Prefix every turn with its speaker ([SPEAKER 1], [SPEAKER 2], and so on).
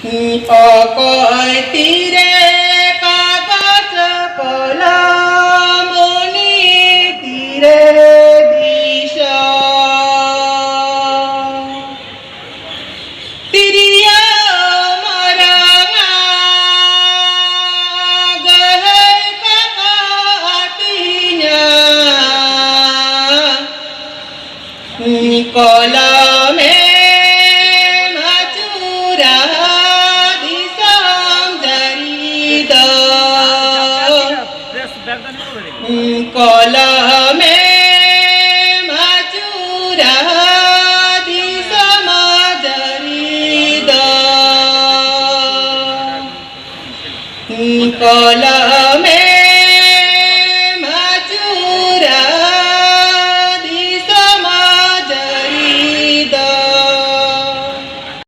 [SPEAKER 1] અકળતી રે કાગળ કલમોની તીરે દિશા તિરિયા મારા ગહે કાટીના કલમે કલમે મચુરા દિશમાં જરી દ કલમે